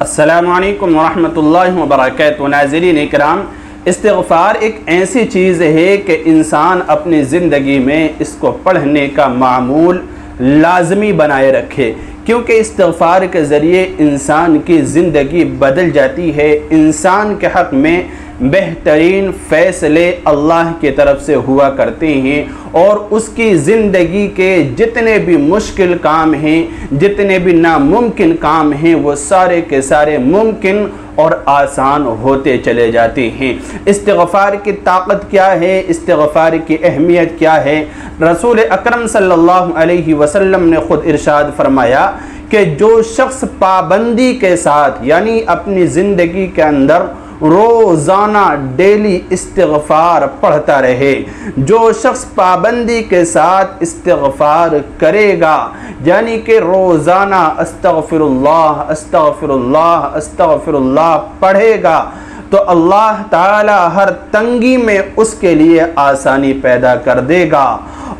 السلام علیکم ورحمۃ اللہ وبرکاتہ۔ ناظرین اکرام، استغفار ایک ایسی چیز ہے کہ انسان اپنی زندگی میں اس کو پڑھنے کا معمول لازمی بنائے رکھے، کیونکہ استغفار کے ذریعے انسان کی زندگی بدل جاتی ہے۔ انسان کے حق میں بہترین فیصلے اللہ کی طرف سے ہوا کرتے ہیں، اور اس کی زندگی کے جتنے بھی مشکل کام ہیں، جتنے بھی ناممکن کام ہیں، وہ سارے کے سارے ممکن اور آسان ہوتے چلے جاتے ہیں۔ استغفار کی طاقت کیا ہے؟ استغفار کی اہمیت کیا ہے؟ رسول اکرم صلی اللہ علیہ وسلم نے خود ارشاد فرمایا کہ جو شخص پابندی کے ساتھ یعنی اپنی زندگی کے اندر روزانہ ڈیلی استغفار پڑھتا رہے، جو شخص پابندی کے ساتھ استغفار کرے گا، یعنی کہ روزانہ استغفر اللہ استغفر اللہ استغفر اللہ پڑھے گا، تو اللہ تعالی ہر تنگی میں اس کے لیے آسانی پیدا کر دے گا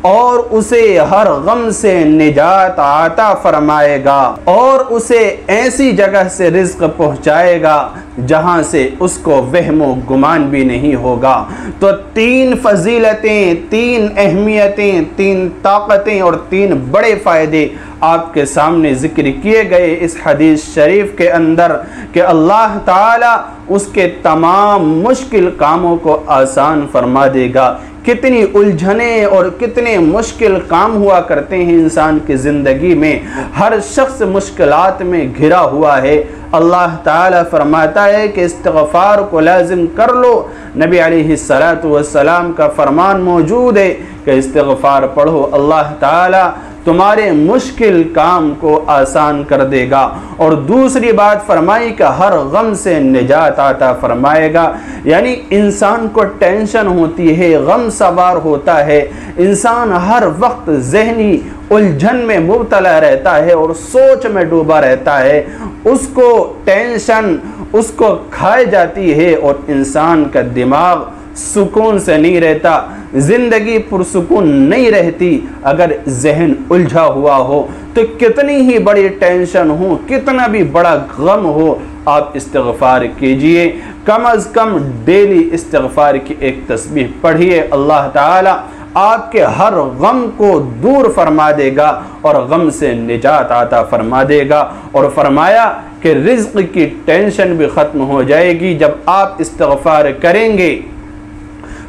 اور اسے ہر غم سے نجات عطا فرمائے گا، اور اسے ایسی جگہ سے رزق پہنچائے گا جہاں سے اس کو وہم و گمان بھی نہیں ہوگا۔ تو تین فضیلتیں، تین اہمیتیں، تین طاقتیں اور تین بڑے فائدے آپ کے سامنے ذکر کیے گئے اس حدیث شریف کے اندر کہ اللہ تعالی اس کے تمام مشکل کاموں کو آسان فرما دے گا۔ کتنی الجھنیں اور کتنے مشکل کام ہوا کرتے ہیں انسان کی زندگی میں، ہر شخص مشکلات میں گھرا ہوا ہے۔ اللہ تعالیٰ فرماتا ہے کہ استغفار کو لازم کر لو۔ نبی علیہ السلام کا فرمان موجود ہے کہ استغفار پڑھو، اللہ تعالیٰ تمہارے مشکل کام کو آسان کر دے گا۔ اور دوسری بات فرمائی کہ ہر غم سے نجات عطا فرمائے گا، یعنی انسان کو ٹینشن ہوتی ہے، غم سوار ہوتا ہے، انسان ہر وقت ذہنی الجھن میں مبتلا رہتا ہے اور سوچ میں ڈوبا رہتا ہے، اس کو ٹینشن اس کو کھائے جاتی ہے اور انسان کا دماغ سکون سے نہیں رہتا، زندگی پرسکون نہیں رہتی اگر ذہن الجھا ہوا ہو۔ تو کتنی ہی بڑی ٹینشن ہو، کتنا بھی بڑا غم ہو، آپ استغفار کیجئے، کم از کم ڈیلی استغفار کی ایک تسبیح پڑھیے، اللہ تعالی آپ کے ہر غم کو دور فرما دے گا اور غم سے نجات عطا فرما دے گا۔ اور فرمایا کہ رزق کی ٹینشن بھی ختم ہو جائے گی جب آپ استغفار کریں گے،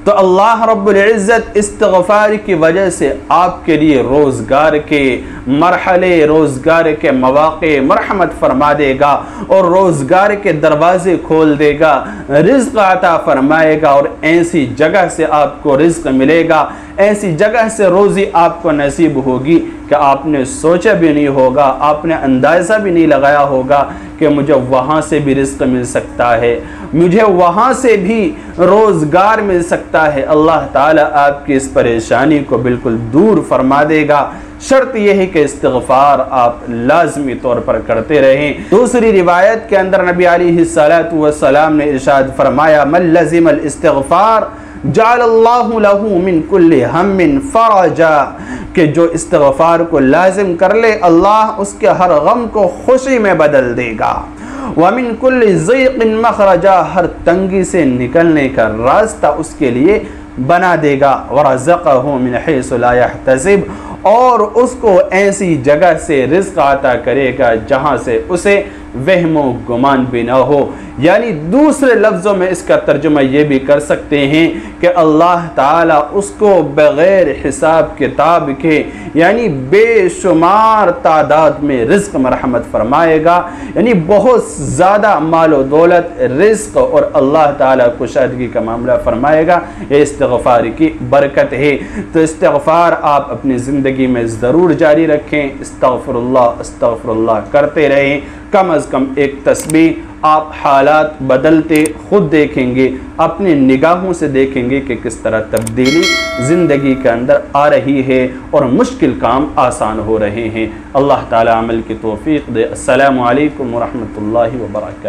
تو اللہ رب العزت استغفار کی وجہ سے آپ کے لیے روزگار کے مرحلے، روزگار کے مواقع مرحمت فرما دے گا اور روزگار کے دروازے کھول دے گا، رزق عطا فرمائے گا، اور ایسی جگہ سے آپ کو رزق ملے گا، ایسی جگہ سے روزی آپ کو نصیب ہوگی کہ آپ نے سوچا بھی نہیں ہوگا، آپ نے اندازہ بھی نہیں لگایا ہوگا کہ مجھے وہاں سے بھی رزق مل سکتا ہے، مجھے وہاں سے بھی روزگار مل سکتا ہے۔ اللہ تعالیٰ آپ کی اس پریشانی کو بالکل دور فرما دے گا، شرط یہ ہے کہ استغفار آپ لازمی طور پر کرتے رہیں۔ دوسری روایت کے اندر نبی علیہ السلام نے ارشاد فرمایا من لزم الاستغفار جعل اللہ لہ من کل ہم فرجا، کہ جو استغفار کو لازم کر لے اللہ اس کے ہر غم کو خوشی میں بدل دے گا، وَمِن كُلِّ ضِيقٍ مَخْرَجًا، ہر تنگی سے نکلنے کا راستہ اس کے لیے بنا دے گا، وَرَزَقَهُ مِنْ حَيْثُ لَا يَحْتَسِبُ، اور اس کو ایسی جگہ سے رزق عطا کرے گا جہاں سے اسے وہم و گمان بھی نہ ہو۔ یعنی دوسرے لفظوں میں اس کا ترجمہ یہ بھی کر سکتے ہیں کہ اللہ تعالیٰ اس کو بغیر حساب کتاب کے یعنی بے شمار تعداد میں رزق مرحمت فرمائے گا، یعنی بہت زیادہ مال و دولت، رزق اور اللہ تعالیٰ کشادگی کا معاملہ فرمائے گا۔ یہ استغفار کی برکت ہے۔ تو استغفار آپ اپنی زندگی میں ضرور جاری رکھیں، استغفر اللہ کرتے رہیں، کم از کم ایک تسبیح۔ آپ حالات بدلتے خود دیکھیں گے، اپنی نگاہوں سے دیکھیں گے کہ کس طرح تبدیلی زندگی کے اندر آ رہی ہے اور مشکل کام آسان ہو رہے ہیں۔ اللہ تعالی عمل کی توفیق دے۔ السلام علیکم ورحمۃ اللہ وبرکاتہ۔